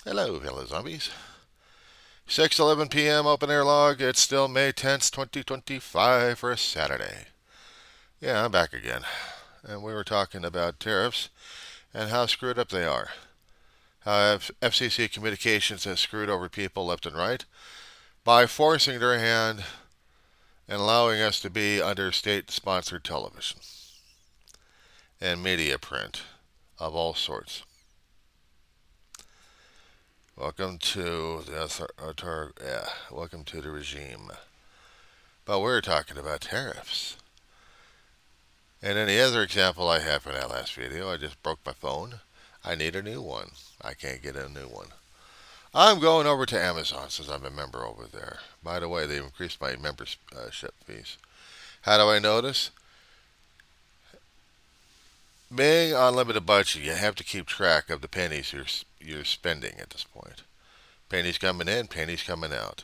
Hello, fellow zombies. 6:11 p.m. open air log. It's still May 10th, 2025 for a Saturday. Yeah, I'm back again. And we were talking about tariffs and how screwed up they are. How FCC Communications has screwed over people left and right by forcing their hand and allowing us to be under state-sponsored television and media print of all sorts. Welcome to welcome to the regime. But we're talking about tariffs. And any other example I have for that last video, I just broke my phone. I need a new one. I can't get a new one. I'm going over to Amazon since I'm a member over there. By the way, they increased my membership fees. How do I notice? Being on limited budget, you have to keep track of the pennies you're spending at this point. Pennies coming in, pennies coming out.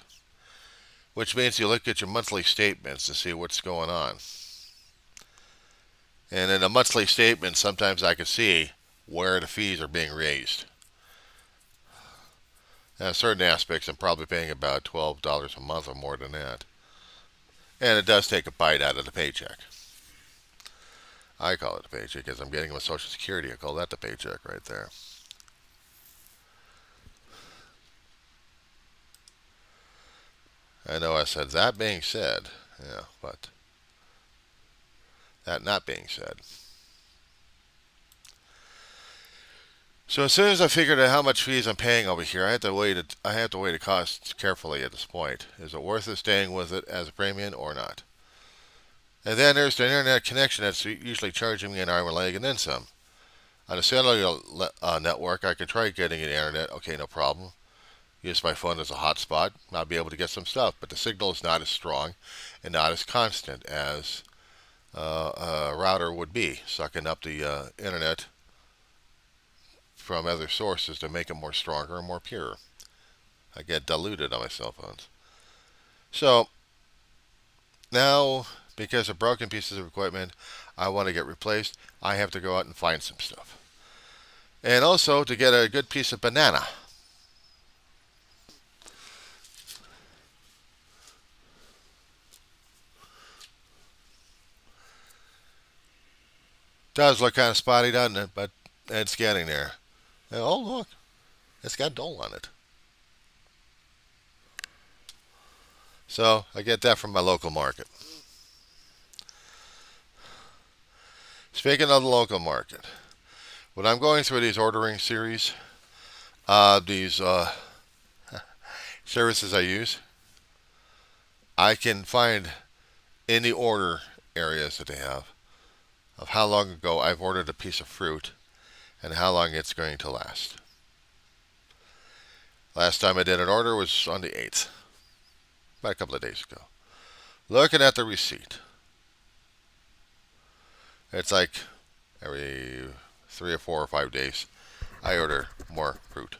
Which means you look at your monthly statements to see what's going on. And in a monthly statement, sometimes I can see where the fees are being raised. Now, certain aspects, I'm probably paying about $12 a month or more than that. And it does take a bite out of the paycheck. I call it a paycheck because I'm getting with Social Security. I call that the paycheck right there. I know I said that being said, yeah, but that not being said. So as soon as I figured out how much fees I'm paying over here, I have to weigh the costs carefully at this point. Is it worth it staying with it as a premium or not? And then there's the internet connection that's usually charging me an arm and a leg and then some. On a cellular network, I could try getting an internet. Okay, no problem. Use my phone as a hotspot. I'll be able to get some stuff, but the signal is not as strong and not as constant as a router would be, sucking up the internet from other sources to make it more stronger and more pure. I get diluted on my cell phones. So now, because of broken pieces of equipment I want to get replaced, I have to go out and find some stuff. And also to get a good piece of banana. Does look kind of spotty, doesn't it? But it's getting there. Oh, look. It's got dole on it. So I get that from my local market. Speaking of the local market, when I'm going through these ordering series, these services I use, I can find in the order areas that they have of how long ago I've ordered a piece of fruit and how long it's going to last. Last time I did an order was on the 8th, about a couple of days ago. Looking at the receipt, it's like every 3 or 4 or 5 days I order more fruit.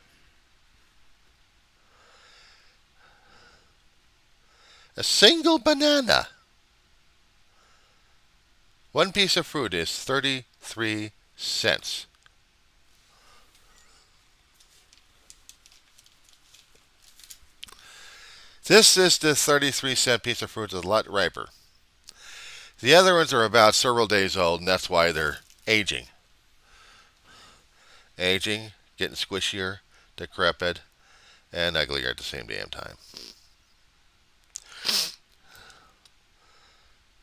A single banana. One piece of fruit is 33 cents. This is the 33-cent piece of fruit that's a lot riper. The other ones are about several days old, and that's why they're aging. Aging, getting squishier, decrepit, and uglier at the same damn time.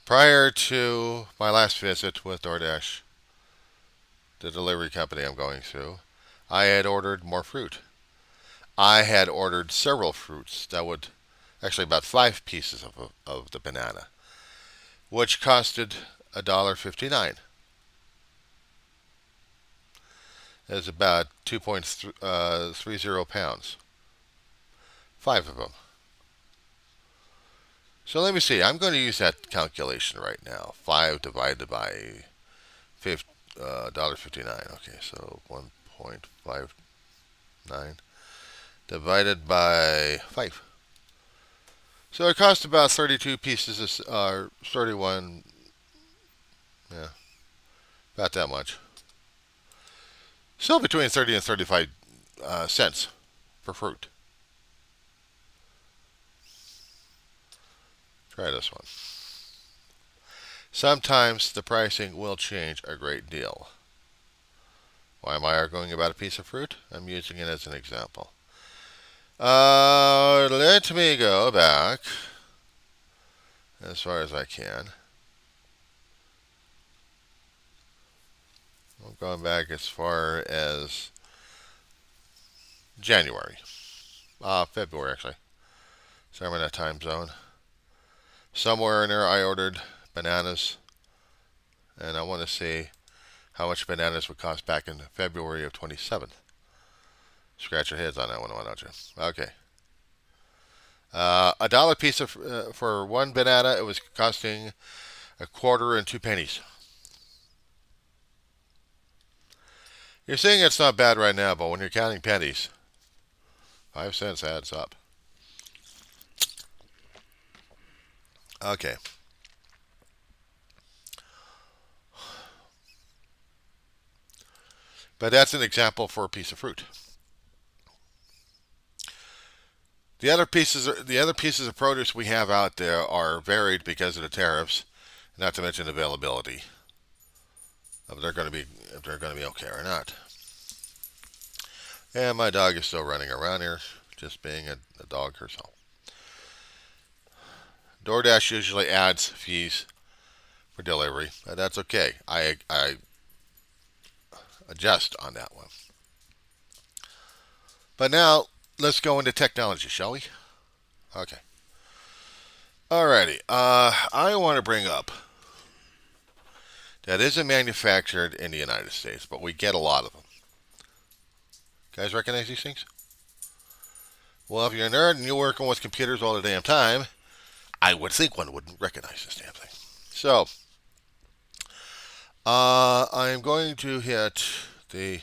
Prior to my last visit with DoorDash, the delivery company I'm going through, I had ordered more fruit. I had ordered several fruits that would, actually about 5 pieces of the banana, which costed $1.59. It's about 2.30 pounds. 5 of them. So let me see. I'm going to use that calculation right now. 5 divided by $1.59. Okay, so 1.59 divided by 5. So it cost about 32 pieces of 31. Yeah, about that much. Still between 30 and 35 cents for fruit. Try this one. Sometimes the pricing will change a great deal. Why am I arguing about a piece of fruit? I'm using it as an example. Let me go back as far as I can. I'm going back as far as January. February, actually. So I'm in that time zone. Somewhere in there I ordered bananas, and I want to see how much bananas would cost back in February of 27th. Scratch your heads on that one, why don't you? Okay. A dollar piece of for one banana, it was costing a quarter and 2 pennies. You're saying it's not bad right now, but when you're counting pennies, 5 cents adds up. Okay. But that's an example for a piece of fruit. The other pieces of produce we have out there are varied because of the tariffs, not to mention availability. If they're going to be okay or not. And my dog is still running around here, just being a dog herself. DoorDash usually adds fees for delivery. That's okay. I adjust on that one. But now let's go into technology, shall we? Okay. Alrighty. I want to bring up that isn't manufactured in the United States, but we get a lot of them. You guys recognize these things? Well, if you're a nerd and you're working with computers all the damn time, I would think one would recognize this damn thing. So, I'm going to hit the,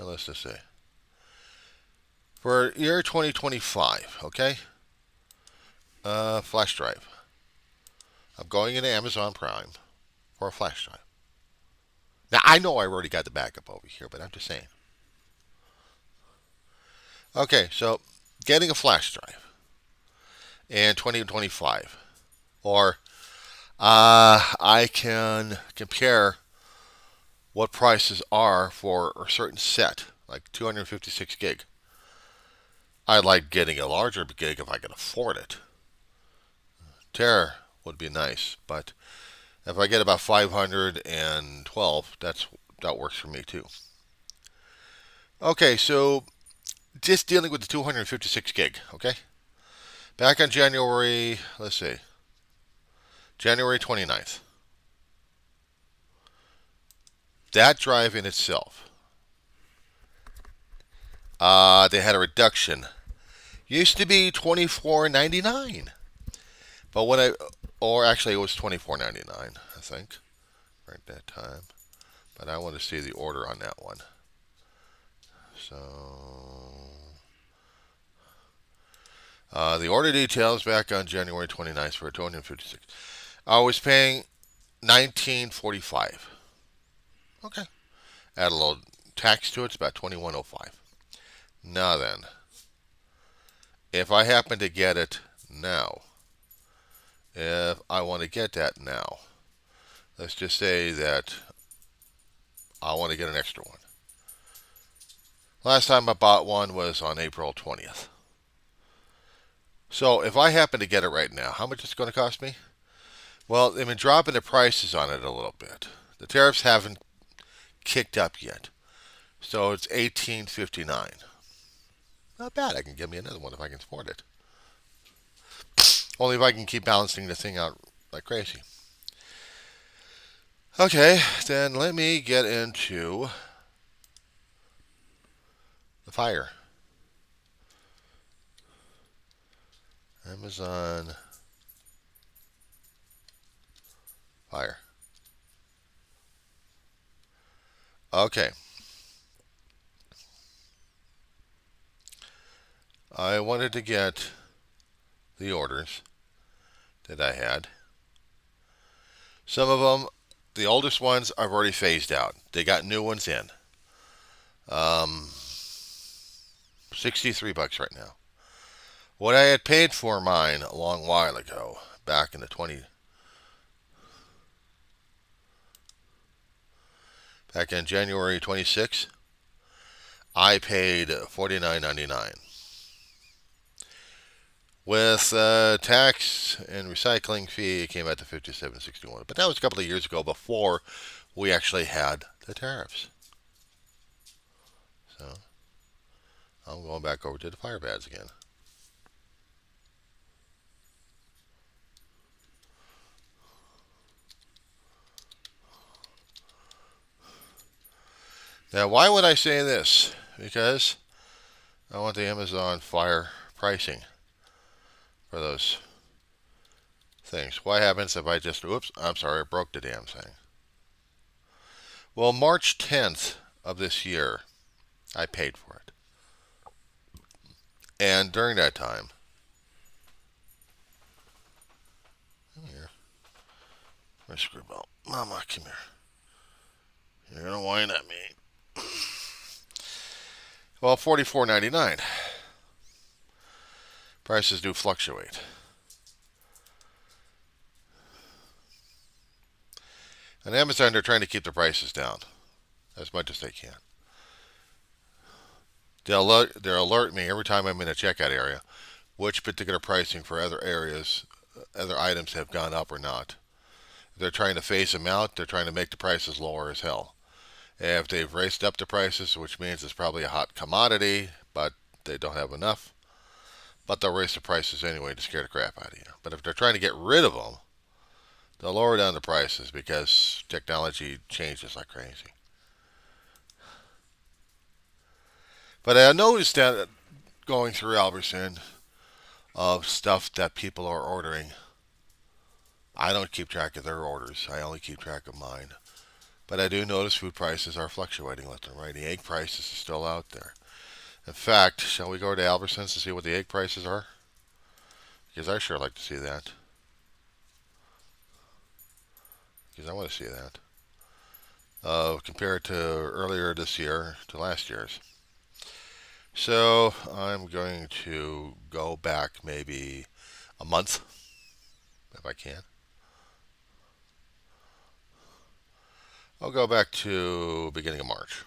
let's just say, for year 2025, okay? Flash drive. I'm going into Amazon Prime for a flash drive. Now, I know I already got the backup over here, but I'm just saying. Okay, so getting a flash drive in 2025. Or I can compare what prices are for a certain set, like 256 gig. I like getting a larger gig if I can afford it. Terra would be nice, but if I get about 512, that works for me too. Okay, so just dealing with the 256 gig, okay? Back on January, let's see, January 29th. That drive in itself, they had a reduction. Used to be $24.99, but or actually it was $24.99, I think, right at that time. But I want to see the order on that one. So, the order details back on January 29th for 256. I was paying $19.45. Okay. Add a little tax to it, it's about $21.05. Now then, if I happen to get it now, if I want to get that now, let's just say that I want to get an extra one. Last time I bought one was on April 20th. So if I happen to get it right now, how much is it going to cost me? Well, they've been dropping the prices on it a little bit. The tariffs haven't kicked up yet. So it's $18.59. Not bad. I can get me another one if I can afford it. Only if I can keep balancing the thing out like crazy. Okay, then let me get into the Fire. Amazon Fire. Okay. I wanted to get the orders that I had. Some of them, the oldest ones, I've already phased out. They got new ones in. $63 right now. What I had paid for mine a long while ago, back in the back in January 26, I paid $49.99. With tax and recycling fee, it came out to $57.61. But that was a couple of years ago before we actually had the tariffs. So I'm going back over to the fire bads again. Now, why would I say this? Because I want the Amazon Fire pricing for those things. What happens if I just, oops, I'm sorry, I broke the damn thing. Well, March 10th of this year, I paid for it. And during that time, come here, my screwball, Mama, come here. You're gonna whine at me. Well, $44.99. Prices do fluctuate. On Amazon, they're trying to keep the prices down as much as they can. They'll alert me every time I'm in a checkout area which particular pricing for other areas, other items have gone up or not. They're trying to phase them out. They're trying to make the prices lower as hell. If they've raised up the prices, which means it's probably a hot commodity, but they don't have enough, but they'll raise the prices anyway to scare the crap out of you. But if they're trying to get rid of them, they'll lower down the prices because technology changes like crazy. But I noticed that going through Albertson of stuff that people are ordering. I don't keep track of their orders. I only keep track of mine. But I do notice food prices are fluctuating left and right. The egg prices are still out there. In fact, shall we go to Albertsons to see what the egg prices are? Because I sure like to see that. Because I want to see that. Compared to earlier this year to last year's. So I'm going to go back maybe a month, if I can. I'll go back to beginning of March.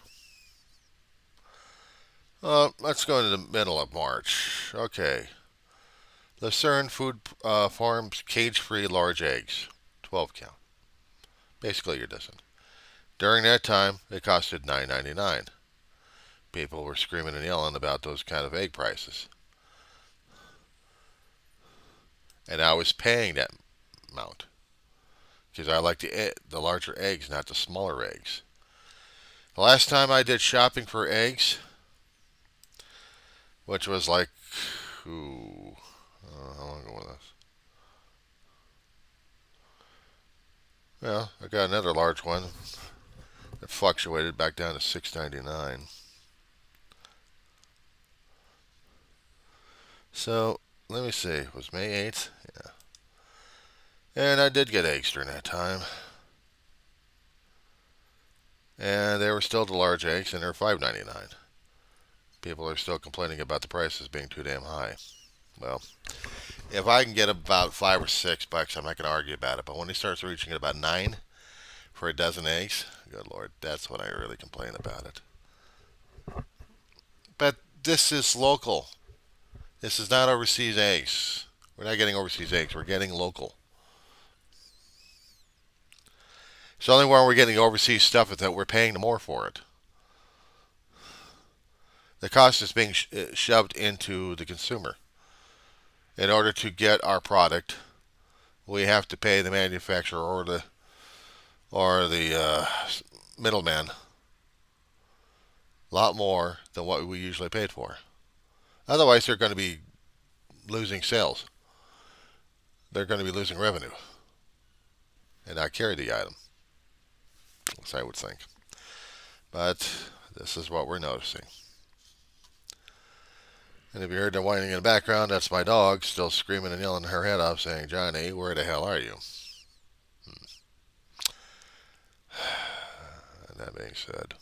Let's go into the middle of March. Okay. Lucerne Food Farms cage-free large eggs, 12 count. Basically your dozen. During that time, it costed $9.99. People were screaming and yelling about those kind of egg prices. And I was paying that amount. Because I like the larger eggs, not the smaller eggs. The last time I did shopping for eggs, which was like, how long ago was this? Well, I got another large one that fluctuated back down to $6.99. So, let me see. It was May 8th? Yeah. And I did get eggs during that time. And they were still the large eggs, and they're $5.99. People are still complaining about the prices being too damn high. Well, if I can get about $5 or $6, I'm not going to argue about it. But when he starts reaching at about $9 for a dozen eggs, good Lord, that's when I really complain about it. But this is local. This is not overseas eggs. We're not getting overseas eggs. We're getting local. It's the only one we're getting overseas stuff is that we're paying more for it. The cost is being shoved into the consumer. In order to get our product, we have to pay the manufacturer or the middleman a lot more than what we usually paid for. Otherwise, they're going to be losing sales. They're going to be losing revenue and not carry the item. As I would think. But this is what we're noticing. And if you heard the whining in the background, that's my dog still screaming and yelling her head off saying, Johnny, where the hell are you? And that being said,